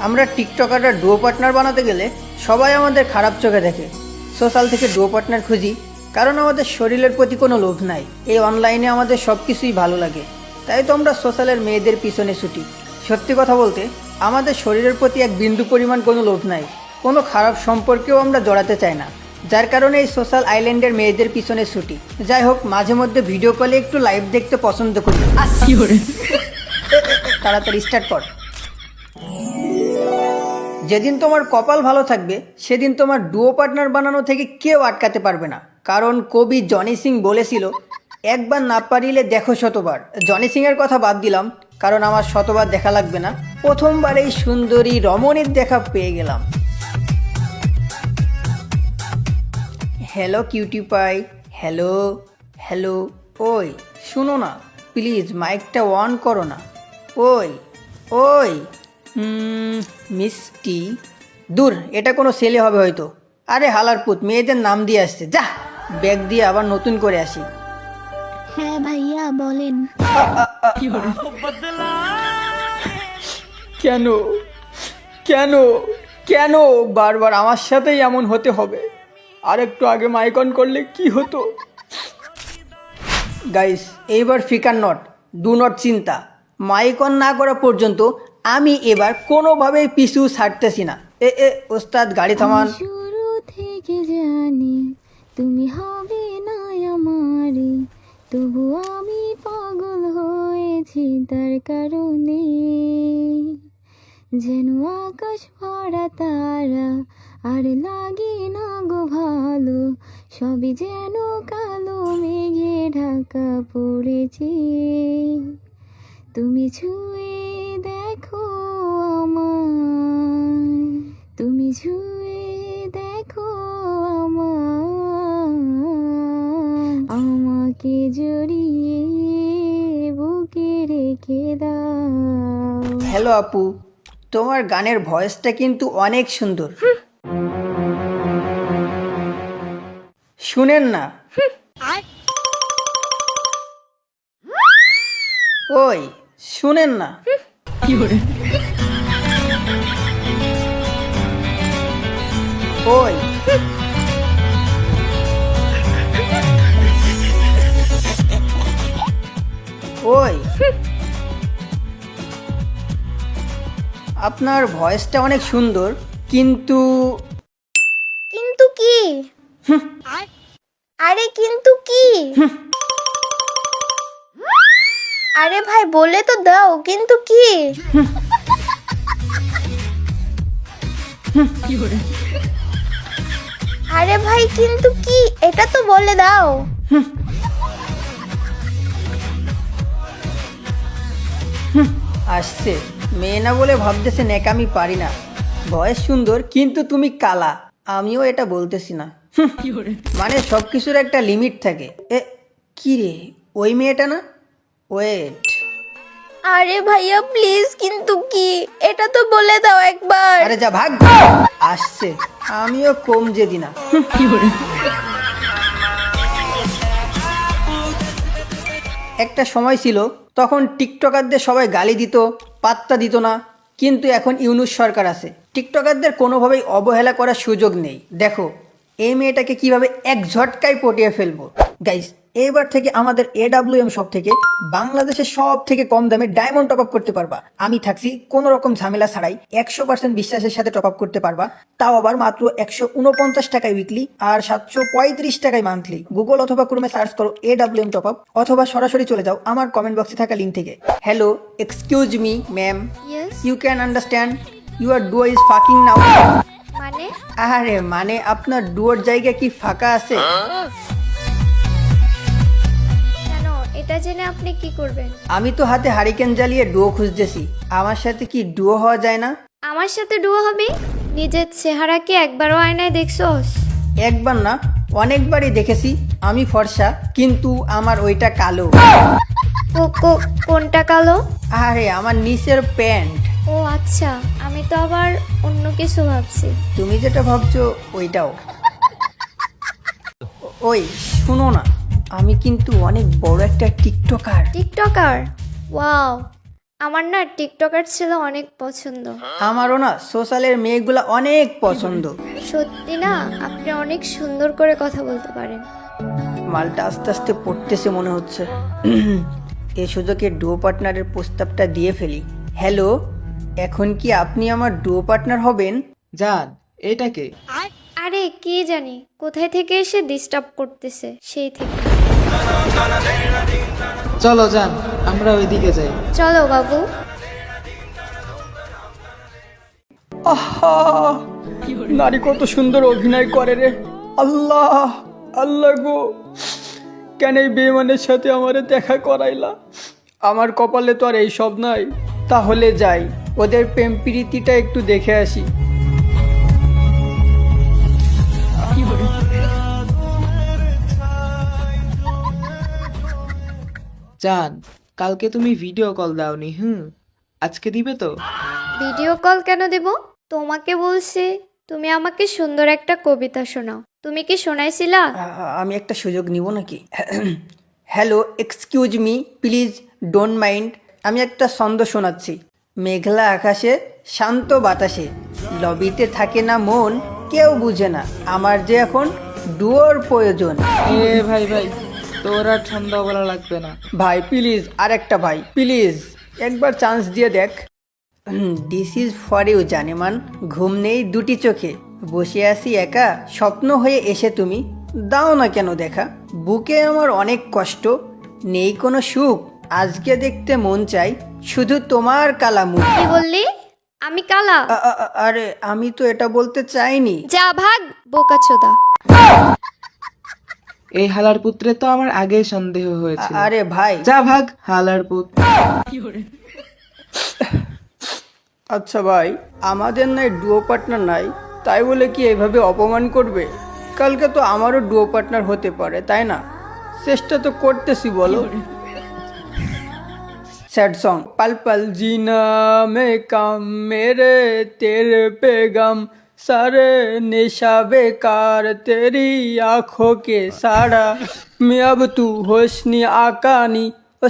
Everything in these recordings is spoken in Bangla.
আমরা টিকটকাররা ডুও পার্টনার বানাতে গেলে সবাই আমাদের খারাপ চোখে দেখে। সোশ্যাল থেকে ডুও পার্টনার খুঁজি কারণ আমাদের শরীরের প্রতি কোনো লোভ নাই। এই অনলাইনে আমাদের সব কিছুই ভালো লাগে, তাই তো আমরা সোশ্যালের মেয়েদের পিছনে ছুটি। সত্যি কথা বলতে আমাদের শরীরের প্রতি এক বিন্দু পরিমাণ কোনো লোভ নাই, কোনো খারাপ সম্পর্কেও আমরা জড়াতে চাই না, যার কারণে এই সোশ্যাল আইল্যান্ডের মেয়েদের পিছনে ছুটি। যাই হোক, মাঝে মধ্যে ভিডিও কলে একটু লাইভ দেখতে পছন্দ করি। তাড়াতাড়ি স্টার্ট কর। যেদিন তোমার কপাল ভালো থাকবে সেদিন তোমার ডুও পার্টনার বানানো থেকে কেউ আটকাতে পারবে না, কারণ কবি জনি সিং বলেছিল, একবার না পারিলে দেখো শতবার। জনি সিংয়ের কথা বাদ দিলাম কারণ আমার শতবার দেখা লাগবে না, প্রথমবার এই সুন্দরী রমণীর দেখা পেয়ে গেলাম। Hello cutie pie, hello hello. ওই শুনো না, প্লিজ মাইকটা অন করো না। ওই ওই মিষ্টি। দূর, এটা কোনো ছেলে হবে হয়তো। আরে হালার পুত, মেয়েদের নাম দিয়ে আসছে। যা, ব্যাগ দিয়ে আবার নতুন করে আসি। হ্যাঁ ভাইয়া বলেন। কেন কেন কেন বারবার আমার সাথেই এমন হতে হবে? আর একটু আগে মাইক অন করলে কি হতো? গাইস, এইবার ফিকার নট, ডু নট চিন্তা। মাইক অন না করা পর্যন্ত আমি এবার কোনোভাবেই পিছু ছাড়তেছি না। ওস্তাদ গাড়ি থামান। শুরু থেকে জানি তুমি হবে না আমারে, তবু আমি পাগল হয়েছি তার কারণে। যেন আকাশ ভরা তারা আর লাগে না গো ভালো, সবই যেন কালো মেঘে ঢাকা পড়েছে। তুমি ছুঁয়ে দেখো আমায়, তুমি ছুঁয়ে দেখো আমায়, আমাকে জড়িয়ে বুকে রেখে দাও। হ্যালো আপু, তোমার গানের ভয়েসটা কিন্তু অনেক সুন্দর। শুনেন না। ওই শুনেন না। ওই ওই আপনার ভয়েসটা অনেক সুন্দর, কিন্তু কিন্তু কি? আরে কিন্তু কি? আরে ভাই বলে তো দাও, কিন্তু কি? আরে ভাই কিন্তু কি, এটা তো বলে দাও। আসছে মেয়ে না বলে ভাবতেছে নেকামি পারি না। ভয়েস সুন্দর কিন্তু তুমি কালা, আমিও এটা বলতেছি না। মানে সব কিছুর একটা লিমিট থাকে। কি রে, ওই মেয়েটা না? ওয়েট, আরে ভাইয়া প্লিজ, কিন্তু কি, এটা তো বলে দাও একবার। আরে যা ভাগ। আসছে, আমিও কম যেদি না। একটা সময় ছিল তখন টিকটকারদের সবাই গালি দিত, পাত্তা দিত না, কিন্তু এখন ইউনূস সরকার আছে, টিকটকারদের কোনোভাবেই অবহেলা করার সুযোগ নেই। দেখো এই মেয়েটাকে কিভাবে এক ঝটকায় পটিয়ে ফেলবো। গাইস, এবার থেকে আমাদের AWM শপ থেকে বাংলাদেশের সব থেকে কম দামে ডায়মন্ড টপ আপ করতে পারবা। আমি থাকছি, কোনো রকম ঝামেলা ছাড়াই 100% বিশ্বাসের সাথে টপ আপ করতে পারবা, তাও আবার মাত্র 149 টাকায় উইকলি আর 735 টাকায় মান্থলি। গুগল অথবা ক্রোমে সার্চ করো AWM টপ আপ, অথবা সরাসরি চলে যাও আমার কমেন্ট বক্সে থাকা লিঙ্ক থেকে। Hello, excuse me ma'am, Yes? You can understand your duo is fucking now. মানে? আরে মানে আপনার ডুয়োর জায়গা কি ফাঁকা আছে? কেন, এটা জেনে আপনি কি করবেন? আমি তো হাতে হারিকেন জ্বালিয়ে ডুয়ো খুঁজতেছি, আমার সাথে কি ডুয়ো হওয়া যায় না? আমার সাথে ডুয়ো হবে? নিজের চেহারাকে একবারও আয়নায় দেখছোস? একবার না, অনেকবারই দেখেছি। আমি ফর্সা, কিন্তু আমার ওইটা কালো। কোনটা কালো? আরে আমার নিচের প্যান্ট। ও আচ্ছা, আমি তো আবার অন্য কিছু ভাবছি। তুমি যেটা ভাবছো ওইটাও। ওই শুনো না, আমি কিন্তু অনেক বড় একটা টিকটকার। টিকটকার? ওয়াও, আমার না টিকটকার ছেলে অনেক পছন্দ। আমারও না সোশ্যালের মেয়েগুলা অনেক পছন্দ। সত্যি না, আপনি অনেক সুন্দর করে কথা বলতে পারেন। মালটা আস্তে আস্তে পড়তেছে মনে হচ্ছে। এই সুযোগে ডুও পার্টনারের প্রস্তাবটা দিয়ে ফেলি। হ্যালো, এখন কি আপনি আমার ডুও পার্টনার হবেন? জান, এটা কে? আরে কি জানি কোথায় থেকে এসে ডিস্টার্ব করতেছে সেই থেকে। চলো জান, আমরা ওইদিকে যাই। চলো বাবু। আহা, নারী কত সুন্দর অভিনয় করে রে। আল্লাহ আল্লাহ গো, কেন এই বেঈমানের সাথে আমারে দেখা করাইলা? আমার কপালে তো আর এই সব নাই। তাহলে যাই, ওদের প্রেম প্রীতিটা একটু দেখে আসি। জান, কালকে তুমি ভিডিও কল দাওনি, আজকে দিবে তো? ভিডিও কল কেন দেব? তোমাকে বলছি তুমি আমাকে সুন্দর একটা কবিতা শোনাও। তুমি কি শোনাইছিলা? আমি একটা সুযোগ নিব নাকি? Hello, excuse me, please don't mind. আমি একটা ছন্দ শোনাচ্ছি। মেঘলা আকাশে শান্ত বাতাসে লবিতে থাকে না মন, কেউ বুঝে না আমার যে এখন ডুয়োর প্রয়োজন। এ ভাই ভাই, তোর আর ছন্দ বলা লাগবে না। ভাই প্লিজ, আরেকটা ভাই প্লিজ, একবার চান্স দিয়ে দেখ। দিস ইজ ফর ইউ জানেমান। ঘুম নেই দুটি চোখে, বসে আছি একা, স্বপ্ন হয়ে এসে তুমি দাও না কেন দেখা। বুকে আমার অনেক কষ্ট, নেই কোনো সুখ, আজকে দেখতে মন চাই শুধু তোমার কালা মুখ। কি বললি? আমি কালা? আরে আমি তো এটা বলতে চাইনি। যা ভাগ বোকাচোদা। এই হালার পুত্রে তো আমার আগে সন্দেহ হয়েছিল। আরে ভাই, যা ভাগ হালার পুত। আচ্ছা ভাই, আমাদের নাই ডুও পার্টনার নাই, তাই বলে কি এভাবে অপমান করবে? কালকে তো আমারও ডুও পার্টনার হতে পারে, তাই না? চেষ্টা তো করতেছি, বলো। Sad song. पल पल जीना में काम मेरे तेरे पेगाम, सारे नेशा बेकार तेरी आँखों के साड़ा, मैं अब तू होशनी आकानी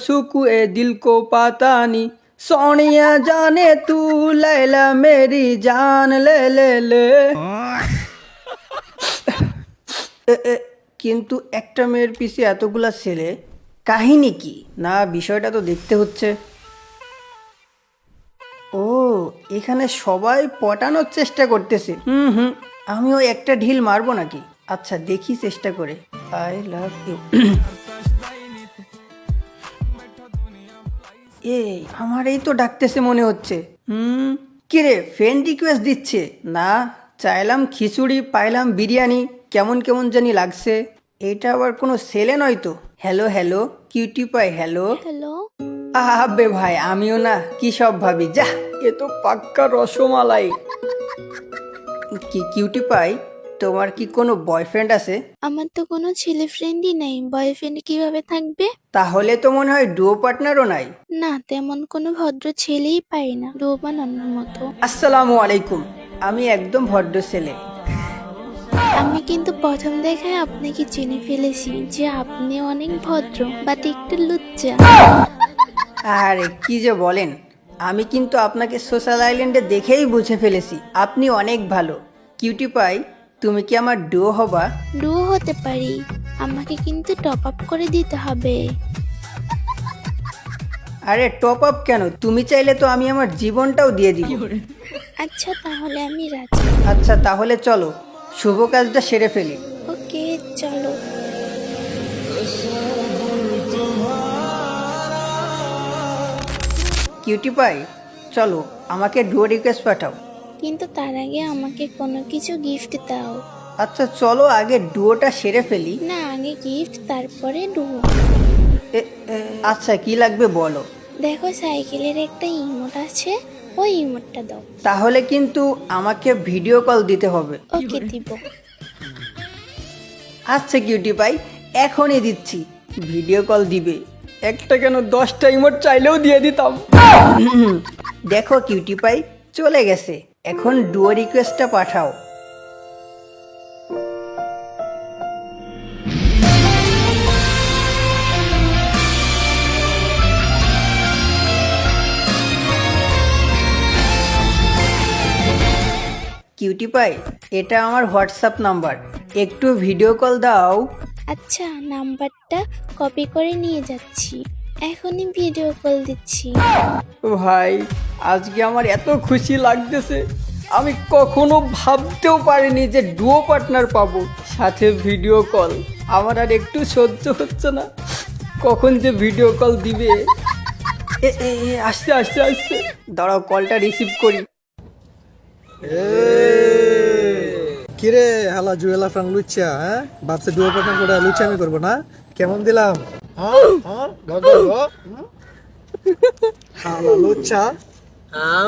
सुकू ए दिल को पाता नी, सोनिया जाने तू लैला मेरी जान ले ले ले। কিন্তু একটা মেয়ের পিছে এতগুলা ছেলে, কাহিনী কি? না, বিষয়টা তো দেখতে হচ্ছে। ও, এখানে সবাই পটানোর চেষ্টা করতেছে। আমিও একটা ঢিল মারবো নাকি? আচ্ছা দেখি চেষ্টা করে। I love you. এই আমার এই তো ডাকতেছে মনে হচ্ছে। কিরে, ফ্রেন্ড রিকোয়েস্ট দিচ্ছে? না, চাইলাম খিচুড়ি, পাইলাম বিরিয়ানি, কেমন কেমন জানি লাগছে। এটা আবার কোনো ছেলে নয় তো। Hello hello, cutie pie, hello. Hello. আবে ভাই, আমিও না কি সব ভাবি, যা এ তো পাক্কা রসমালাই। কি কিউটি পাই, তোমার কি কোনো বয়ফ্রেন্ড আছে? আমার তো কোনো ছেলে ফ্রেন্ডই নাই, বয়ফ্রেন্ড কিভাবে থাকবে? তাহলে তো মনে হয় ডুও পার্টনারও নাই। না, তেমন কোনো ভদ্র ছেলেই পাই না ডুও বানানোর মতো। আসসালামু আলাইকুম, আমি একদম ভদ্র ছেলে। আমি কিন্তু প্রথম দেখায় আপনাকে চিনে ফেলেছি যে আপনি অনেক ভদ্র, বাট একটু লুচ্চা। আরে কি যে বলেন, আমি কিন্তু আপনাকে সোশ্যাল আইল্যান্ডে দেখেই বুঝে ফেলেছি আপনি অনেক ভালো। কিউটি পাই, তুমি কি আমার ডুও হবা? ডুও হতে পারি, আমাকে কিন্তু টপ আপ করে দিতে হবে। আরে টপ আপ কেন, তুমি চাইলে তো আমি আমার জীবনটাও দিয়ে দিব। আচ্ছা তাহলে আমি রাজি। আচ্ছা তাহলে চলো, শুভ কাজটা সেরে ফেলি। ওকে চলো। কিউটি পাই, চলো আমাকে ডুও রিকোয়েস্ট পাঠাও। কিন্তু তার আগে আমাকে কোনো কিছু গিফট দাও। আচ্ছা চলো আগে ডুওটা সেরে ফেলি। না, আগে গিফট তারপরে ডুও। আচ্ছা কি লাগবে বলো। দেখো সাইকেলের একটা ইমোট আছে, ওই ইমোটটা দাও। তাহলে কিন্তু আমাকে ভিডিও কল দিতে হবে। ওকে দিব। আচ্ছা কিউটি পাই, এখনই দিচ্ছি। ভিডিও কল দিবে? একটা কেন 10টা ইমোট চাইলেও দিয়ে দিতাম। দেখো কিউটি পাই চলে গেছে, এখন ডুও রিকোয়েস্টটা পাঠাও। কিউটি পাই, এটা আমার হোয়াটসঅ্যাপ নাম্বার, একটু ভিডিও কল দাও। আচ্ছা, নাম্বারটা কপি করে নিয়ে যাচ্ছি, এখনই ভিডিও কল দিচ্ছি। ভাই আজকে আমার এত খুশি লাগতেছে, আমি কখনো ভাবতেও পারিনি যে ডুও পার্টনার পাবো, সাথে ভিডিও কল। আমার আর একটু সহ্য হচ্ছে না, কখন যে ভিডিও কল দিবে। আসছে আসছে আসছে, দাঁড়াও কলটা রিসিভ করি। কিরে হালা জুয়েলা ফ্রান লুচ্চা, হ্যাঁ ভাবছে ডুয়ো পার্টনার করে লুচ্চা আমি করবো না? কেমন দিলাম? হালা লুচ্চা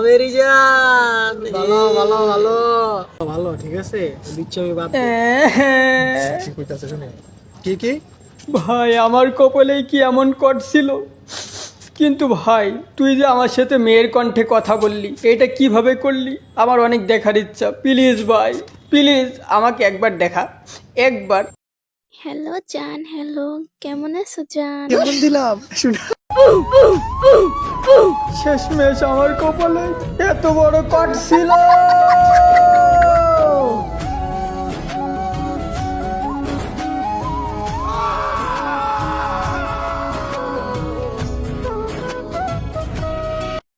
মেরি জান, ভালো ভালো ভালো ভালো, ঠিক আছে লুচ্চা আমি বাদ দে। কি কইতাছে শুনে? কি কি? ভাই আমার কপালে কি এমন করছিল, কিন্তু ভাই তুই যে আমার সাথে মেয়ের কণ্ঠে কথা বললি, এটা কিভাবে করলি? আমার অনেক দেখার ইচ্ছা, প্লিজ ভাই প্লিজ আমাকে একবার দেখা, একবার। হ্যালো জান, হ্যালো, কেমন আছো জান? কেমন দিলাম শুনে? শেষমেশ আমার কপালে এত বড় কট ছিল।